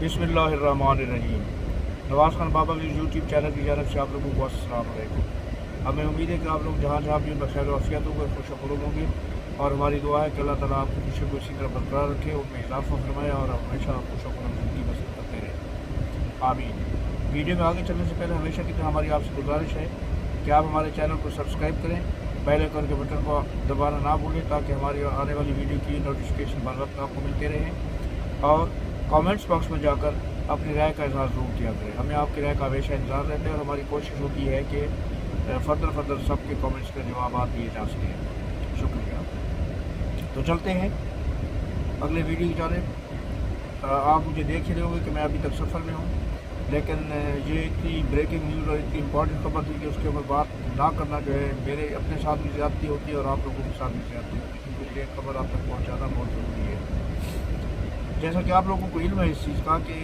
बिस्मिल्लाहिर्रहमानिर्रहीम। नवाज़ खान बाबा के YouTube channel की जानब से आप लोगों को अस्सलाम वालेकुम। हमें उम्मीद है कि आप लोग जहाँ भी बखैर आफियत होंगे, खुश होंगे, और हमारी दुआ है कि अल्लाह ताला आपकी खुशी को इसी तरह बरकरार रखे, उनमें इजाफा फरमाए और हमेशा खुश ज़िंदगी बसर करते रहें, आमीन। वीडियो में आगे चलने से पहले हमेशा की तरह हमारी आपसे गुजारिश है कि आप हमारे चैनल को सब्सक्राइब करें, बेल आइकन के बटन को दबाना ना भूलें, ताकि हमारी आने वाली वीडियो की नोटिफिकेशन बर वक्त आपको मिलते रहें। और कमेंट्स बॉक्स में जाकर अपनी राय का इजहार ज़रूर किया करें। हमें आपकी राय का हमेशा इंतजार रहता है और हमारी कोशिश होती है कि फर्दर सबके कमेंट्स के जवाब दिए जा सकें। शुक्रिया। तो चलते हैं अगले वीडियो की जानिब। आप मुझे देख ही रहे होंगे कि मैं अभी तक सफ़र में हूँ, लेकिन ये इतनी ब्रेकिंग न्यूज़ और इतनी इंपॉर्टेंट खबर थी कि उसके ऊपर बात ना करना जो है मेरे अपने साथ भी ज़्यादती होती है और आप लोगों के साथ भी ज़्यादती होती है, क्योंकि ये खबर आप तक पहुँचाना बहुत ज़रूरी है। जैसा कि आप लोगों को इल्म है इस चीज़ का कि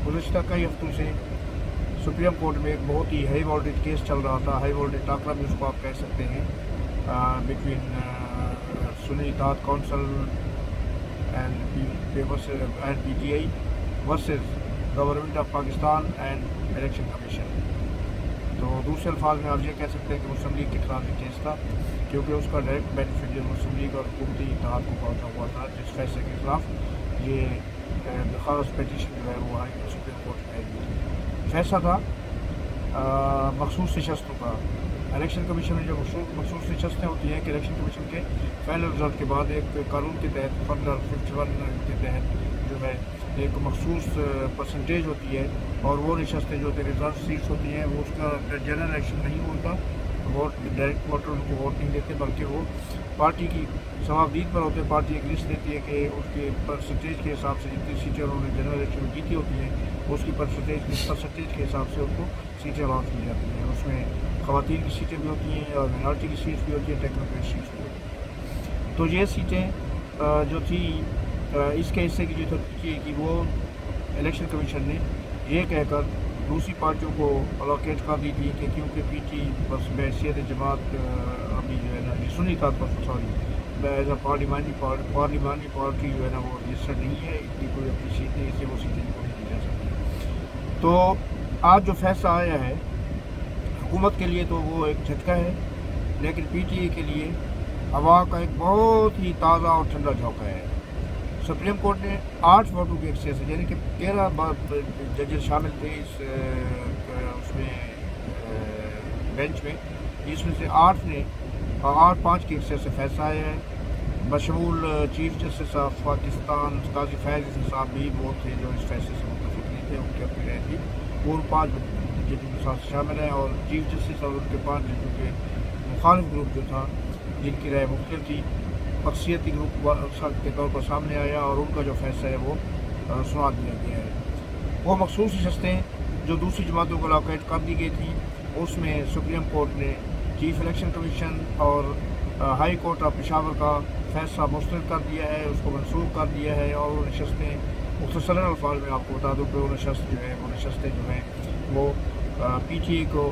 गुज़श्ता कई हफ्तों से सुप्रीम कोर्ट में एक बहुत ही हाई वोल्टेज केस चल रहा था। हाई वोल्टेज टाकरा भी उसको आप कह सकते हैं, between Sunni Ittehad council and PTI versus government of Pakistan and election commission. तो दूसरे अल्फाज में आप ये कह सकते हैं कि मुस्लिम लीग के खिलाफ ये केस था, क्योंकि उसका डायरेक्ट बेनिफिट जो मुस्लिम लीग और हुकूमती इत्तेहाद को पहुँचा हुआ था, जिस फैसले के खिलाफ ये दरख्वास्त पेटिशन जो है वो सुप्रीम कोर्ट में आई थी। फैसला था मखसूस नशस्तों का। इलेक्शन कमीशन में जो मखसूस नशस्तें होती हैं कि इलेक्शन कमीशन के फाइनल रिजल्ट के बाद एक कानून के तहत फंडर 51 के तहत जो है एक मखसूस परसेंटेज होती है, और वो नशस्तें जो रिजर्व सीट्स होती हैं वो उसका जनरल इलेक्शन नहीं होता, वोट डायरेक्ट वोटर उनको वोट नहीं देते, बल्कि वो पार्टी की सवाबदीद पर होते हैं। पार्टी एक लिस्ट देती है कि उसके परसेंटेज के हिसाब से जितनी सीटें उन्होंने जनरल इलेक्शन में जीती होती हैं, उसकी परसेंटेज के हिसाब से उनको सीटें अलॉट की जाती हैं। उसमें ख़वातीन की सीटें भी होती हैं और माइनॉरिटी की सीट्स भी होती हैं, टेक्नोक्रेट सीट्स भी होती हैं। तो ये सीटें जो थी इसके हिस्से की जो थी कि वो इलेक्शन कमीशन ने ये कहकर दूसरी पार्टियों को अलोकेट कर दी थी कि क्योंकि PT बस बहैसियत जमात अभी जो है ना सुन्नी इत्तेहाद पर सॉरी एज अ पार्लिमानी पार्टी जो है ना वो रजिस्टर्ड नहीं है, इतनी कोई अपनी सीट नहीं, इससे वो सीटें नहीं दी जा सकती। तो आज जो फैसला आया है हुकूमत के लिए तो वो एक झटका है, लेकिन PTI के लिए हवा का एक बहुत ही ताज़ा और ठंडा झोंका है। सुप्रीम कोर्ट ने 8 वोटों के एक्सेस से, यानी कि 13 जजेस शामिल थे इस उसमें बेंच में, इसमें से 8 ने 5 के एक्सेस से फैसला आया है। बशमूल चीफ जस्टिस ऑफ पाकिस्तान काजी फैज़ साहब भी वो थे जो इस फैसले से मुतफिक नहीं थे, उनकी अपनी राय थी। वो 5 जजों के साथ शामिल हैं, और चीफ जस्टिस और उनके 5 जजों के मुखालिफ ग्रुप जो था जिनकी राय मुख्तलिफ थी, अक्सियती ग्रुप के तौर पर सामने आया और उनका जो फैसला है वो सुना दिया गया है। वो मखसूस नशस्तें जो दूसरी जमातों को अलोकेट कर दी गई थी, उसमें सुप्रीम कोर्ट ने चीफ इलेक्शन कमीशन और हाई कोर्ट ऑफ पेशावर का फैसला मुस्तरद कर दिया है, उसको मनसूख कर दिया है। और वो नशस्तें मुख्तसर अल्फाज में आपको बता दूँ कि वो नशस्तें जो हैं वो PTI को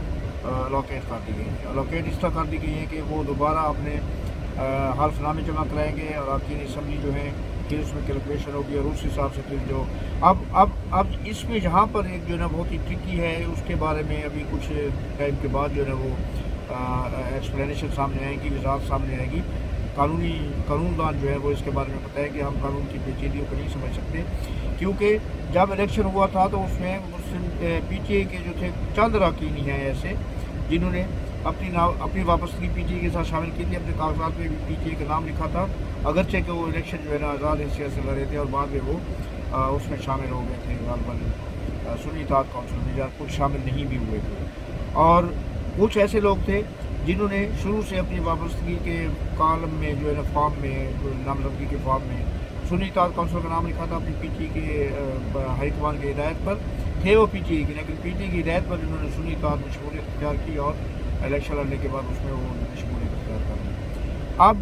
अलोकेट कर दी गई हैं। अलोकेट इस तरह कर दी गई है कि वो दोबारा अपने हल्फनामे जमा कराएंगे और अरकान असम्बली जो है फिर उसमें कैलकुलेशन होगी, और उस हिसाब से फिर जो अब इसमें यहाँ पर एक जो है ना बहुत ही ट्रिकी है, उसके बारे में अभी कुछ टाइम के बाद जो है ना वो एक्सप्लेनेशन सामने आएगी, वजाहत सामने आएगी। कानूनदान जो है वो इसके बारे में बताया कि हम कानून की पेचीदगियों को नहीं समझ सकते, क्योंकि जब इलेक्शन हुआ था तो उसमें PTI के जो थे चंद अरकान हैं ऐसे जिन्होंने अपनी वापसी PTI के साथ शामिल की थी, अपने कागजात में भी PTI का नाम लिखा था, अगरचे कि वो इलेक्शन जो है ना आज़ाद हैसियत से लड़े थे, और बाद में वो उसमें शामिल हो गए थे गालिबन सुन्नी इत्तेहाद काउंसिल में, या कुछ शामिल नहीं भी हुए थे। और कुछ ऐसे लोग थे जिन्होंने शुरू से अपनी वापसी के कॉलम में जो है ना फॉर्म में नामजदगी के फॉर्म में सुन्नी इत्तेहाद काउंसिल का नाम लिखा था अपनी PTI के हाईकमान की हिदायत पर थे वो PTI की, लेकिन PTI की हिदायत पर उन्होंने सुन्नी इत्तेहाद में शमूलियत इख्तियार की और इलेक्शन लड़ने के बाद उसमें वो शमूलियत इख्तियार कर दी। अब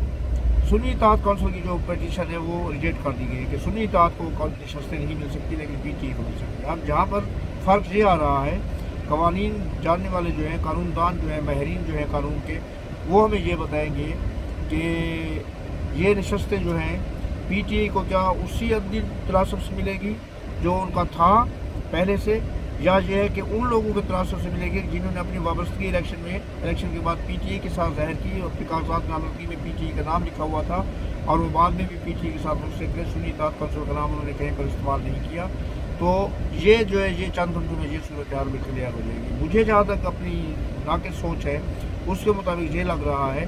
सुन्नी इत्तेहाद काउंसिल की जो पटिशन है वो रिजेक्ट कर दी गई है कि सुन्नी इत्तेहाद को नशस्तें नहीं मिल सकती, लेकिन PTI को मिल सकती है। अब जहाँ पर फ़र्क ये आ रहा है, कवानीन जानने वाले जो हैं, कानूनदान जो हैं, माहिरीन जो हैं कानून के, वो हमें ये बताएंगे कि ये नशस्तें जो हैं PTI को क्या उसी अददी तनासब से मिलेगी जो उनका था पहले से, या ये है कि उन लोगों के तरासर से मिलेगी जिन्होंने अपनी वाबस्तगी इलेक्शन के बाद पीटीआई के साथ ज़ाहिर की और अपने कागजात नामजदगी में पीटीआई का नाम लिखा हुआ था, और वो बाद में भी पीटीआई के साथ मुस्तकिल है, सुन्नी इत्तेहाद कौंसिल का नाम उन्होंने कहीं पर इस्तेमाल नहीं किया। तो ये जो है ये चंद घंटों में ये सूरत हाल में क्लियर हो जाएगी। मुझे जहाँ तक अपनी नाक़िस सोच है उसके मुताबिक ये लग रहा है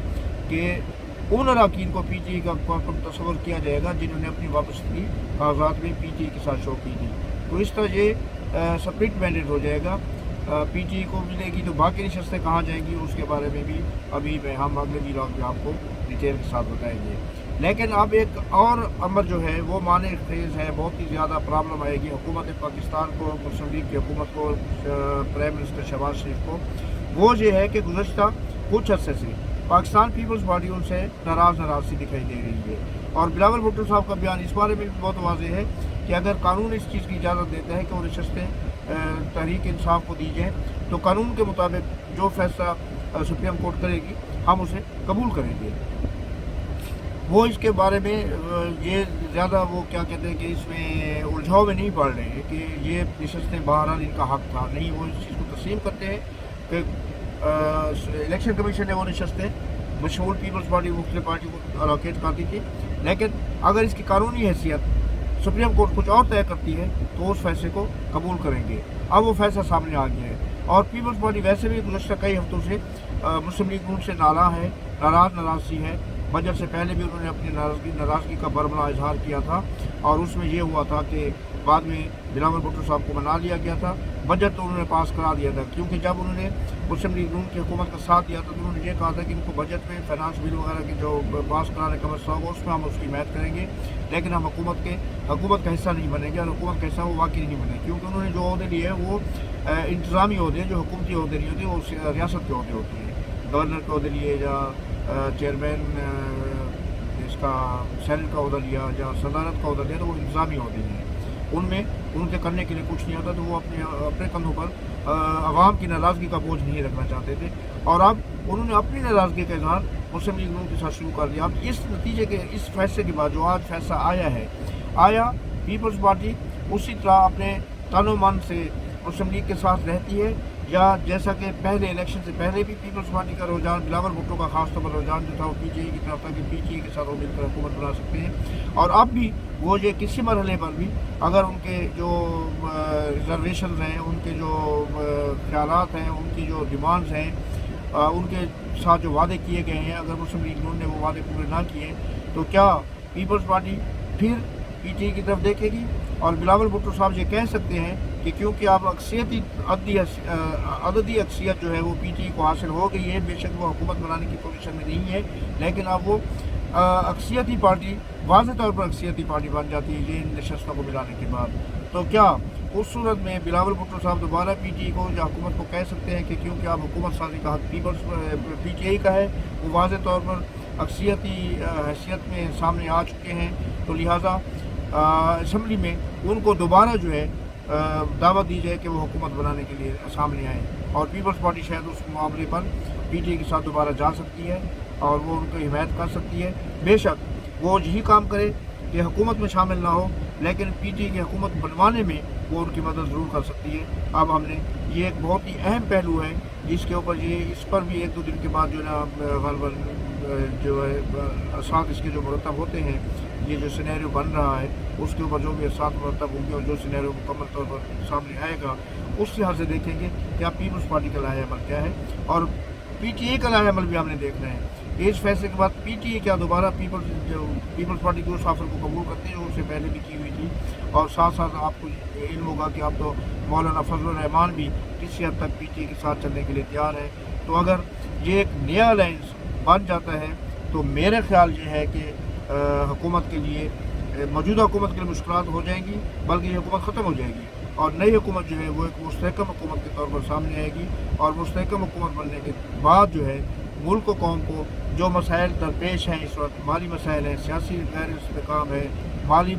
कि उन अरकान को पीटीआई का तस्वर किया जाएगा जिन्होंने अपनी वापसी कागजात में पीटीआई के साथ शो की थी। तो इस तरह ये स्प्लिट मैंडेट हो जाएगा, पीटीआई को मिलेगी। तो बाकी नशस्तें कहाँ जाएंगी उसके बारे में भी अभी हम अगले व्लॉग में आपको डिटेल के साथ बताएंगे। लेकिन अब एक और अमर जो है वो माने खेज़ है, बहुत ही ज़्यादा प्रॉब्लम आएगी हुकूमत पाकिस्तान को, मुस्लिम लीग की हुकूमत को, प्राइम मिनिस्टर शहबाज शरीफ को। वो ये है कि गुज़श्ता कुछ अर्से से पाकिस्तान पीपल्स पार्टी उनसे नाराज़ सी दिखाई दे रही है, और बिलावल भुट्टो साहब का बयान इस बारे में भी बहुत वाज़ेह है कि अगर कानून इस चीज़ की इजाज़त देता है कि वो नशस्तें तहरीक इंसाफ को दी जाए, तो कानून के मुताबिक जो फैसला सुप्रीम कोर्ट करेगी हम उसे कबूल करेंगे। वो इसके बारे में ये ज़्यादा वो क्या कहते हैं कि इसमें उलझाव में नहीं पड़ रहे हैं कि ये नशस्तें बहरहाल इनका हक़ था, नहीं, वो इस चीज़ को तस्लीम करते हैं कि इलेक्शन कमीशन ने वो नशस्तें मशहूर पीपल्स पार्टी मुख्तलिफ पार्टी को अलोकेट कर दी थी, लेकिन अगर इसकी कानूनी हैसियत सुप्रीम कोर्ट कुछ और तय करती है तो उस फैसले को कबूल करेंगे। अब वो फैसला सामने आ गया है, और पीपल्स पार्टी वैसे भी गुज़श्ता कई हफ्तों से मुस्लिम लीग उनसे नाराज़ सी है। बजट से पहले भी उन्होंने अपनी नाराज़गी का बरमला इजहार किया था, और उसमें ये हुआ था कि बाद में बिलावल भुट्टो साहब को मना लिया गया था। बजट तो उन्होंने पास करा दिया था, क्योंकि जब उन्होंने मुस्लिम लीग की हुकूमत का साथ दिया था तो उन्होंने ये कहा था कि इनको बजट में फाइनेंस बिल वगैरह की जो पास कराने का मसला होगा उसमें हम उसकी हिमायत करेंगे, लेकिन हम हुकूमत का हिस्सा नहीं बनेंगे, और हुकूमत का हिस्सा वो वाकई नहीं बने, क्योंकि उन्होंने जो अहदे लिए हैं वो इंतज़ामी अहदे हैं, जो हुकूमती अहदे नहीं होते, वो रियासत के अहदे होते हैं। गवर्नर के अहदे लिए, या चेयरमैन इसका सेनेट का अहदा लिया, या सदारत का अहदा लिया, तो वो इंतज़ामी अहदे हैं, उनमें उनके करने के लिए कुछ नहीं होता। तो वो अपने कंधों पर अवाम की नाराज़गी का बोझ नहीं रखना चाहते थे, और अब उन्होंने अपनी नाराज़गी का इजहार मुस्लिम लीग के साथ शुरू कर दिया। अब इस नतीजे के, इस फैसले के बाद जो आज फैसला आया पीपल्स पार्टी उसी तरह अपने तनो मन से मुस्लिम लीग के साथ रहती है, या जैसा कि पहले इलेक्शन से पहले भी पीपल्स पार्टी का रुझान, बिलावल भुट्टो का खास तौर पर रुझान जो था वो पीटीआई की तरफ था कि पीटीआई के साथ वो मिलकर हुकूमत बना सकते हैं। और अब भी वो ये किसी मरहले पर भी अगर उनके जो रिजर्वेशन हैं, उनके जो ख्यालात हैं, उनकी जो डिमांड्स हैं, उनके साथ जो वादे किए गए हैं, अगर मुस्लिम लीग ने वो वादे पूरे ना किए तो क्या पीपल्स पार्टी फिर पीटीआई की तरफ देखेगी? और बिलावल भुट्टो साहब ये कह सकते हैं कि क्योंकि अब अददी अक्सियत जो है वो पीटीआई को हासिल हो गई है, बेशक वो हुकूमत बनाने की पोजीशन में नहीं है, लेकिन अब वो अक्सियती पार्टी, वाज़ेह तौर पर अक्सियती पार्टी बन जाती है ये इन नशस्तों को मिलाने के बाद। तो क्या उस सूरत में बिलावल भुट्टो साहब दोबारा पीटीआई को या हुकूमत को कह सकते हैं कि क्योंकि आप हुकूमत साजी का हक़ पीटीआई का है, वो वाज़ेह तौर पर अक्सियती हैसियत में सामने आ चुके हैं, तो लिहाजा असम्बली में उनको दोबारा जो है दावत दी जाए कि वो हुकूमत बनाने के लिए सामने आए, और पीपल्स पार्टी शायद उस मामले पर पीटीआई के साथ दोबारा जा सकती है और वो उनको हिमायत कर सकती है। बेशक वो यही काम करे कि हुकूमत में शामिल ना हो, लेकिन पीटीआई की हुकूमत बनवाने में वो उनकी मदद ज़रूर कर सकती है। अब हमने ये एक बहुत ही अहम पहलू है जिसके ऊपर इस पर भी 1-2 दिन के बाद जो है ना ग़ालिबन जो है साथ इसके जो मुरतब होते हैं, ये जो सिनेरियो बन रहा है उसके ऊपर जो भी साथ मुरतब होंगे और जो सिनेरियो मुकम्मल तौर पर सामने आएगा उस लिहाज से देखेंगे कि आप पीपल्स पार्टी का लाया अमल क्या है, और पीटीआई का लाया अमल भी हमने देखना है। इस फैसले के बाद पीटीआई क्या दोबारा पीपल्स पार्टी के उस ऑफर को कबूल करते हैं जो उससे पहले भी की हुई थी, और साथ साथ आपको इल्म होगा कि आप तो मौलाना फजलुर रहमान भी किसी हद तक पीटीआई के साथ चलने के लिए तैयार है। तो अगर ये एक नया अलायंस बन जाता है तो मेरे ख्याल ये है कि हुकूमत के लिए, मौजूदा हुकूमत के लिए मुश्किलात हो जाएंगी, बल्कि ये हुकूमत ख़त्म हो जाएगी और नई हुकूमत जो है वो एक मुस्तहकम हुकूमत के तौर पर सामने आएगी। और मुस्तहकम हुकूमत बनने के बाद जो है मुल्क और कौम को जो मसाइल दरपेश हैं इस वक्त, माली मसाइल हैं, सियासी गैर इस्तेकाम है, माली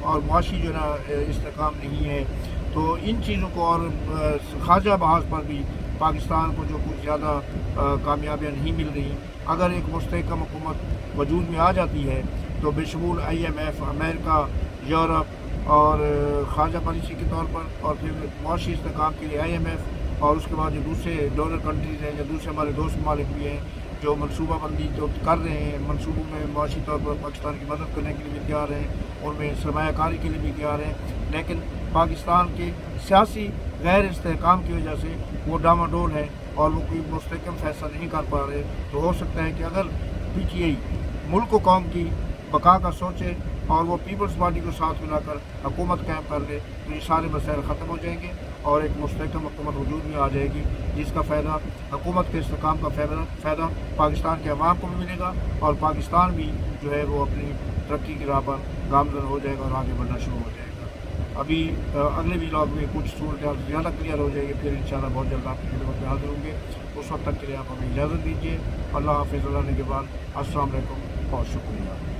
और मुआशी जो ना इस्तेकाम नहीं है, तो इन चीज़ों को और खारजा बहाज पर भी पाकिस्तान को जो कुछ ज़्यादा कामयाबियाँ नहीं मिल रही, अगर एक मुस्तहकम हुकूमत वजूद में आ जाती है तो बेशमूल IMF, अमेरिका, यूरोप اور خارجہ پالیسی کے طور پر، اور پھر معاشی استحکام کے لیے IMF، اور اس کے بعد جو دوسرے ڈونر کنٹریز ہیں یا دوسرے ہمارے دوست ممالک بھی ہیں جو منصوبہ بندی جو کر رہے ہیں، منصوبوں میں معاشی طور پر پاکستان کی مدد کرنے کے لیے بھی تیار ہیں، ان میں سرمایہ کاری کے لیے بھی تیار ہیں، لیکن پاکستان کے سیاسی غیر استحکام کی وجہ سے وہ ڈاماڈول ہے اور وہ کوئی مستحکم فیصلہ نہیں کر پا رہے. تو ہو سکتا ہے کہ اگر PTI ملک و قوم کی بقا کا سوچے اور وہ پیپلز پارٹی کو ساتھ ملا کر حکومت قائم کر لے تو یہ سارے مسائل ختم ہو جائیں گے اور ایک مستحکم حکومت وجود میں آ جائے گی، جس کا فائدہ حکومت کے استحکام کا فائدہ پاکستان کے عوام کو بھی ملے گا، اور پاکستان بھی جو ہے وہ اپنی ترقی کی راہ پر گامزن ہو جائے گا اور آگے بڑھنا شروع ہو جائے گا. ابھی اگلے ولاگ میں کچھ صورتحال زیادہ کلیئر ہو جائے گی، پھر انشاءاللہ بہت جلد آپ کی خدمت میں حاضر ہوں گے. اس وقت تک کے لیے آپ ہمیں اجازت دیجیے. اللہ حافظ. اللہ نے کے بعد السلام علیکم اور شکریہ.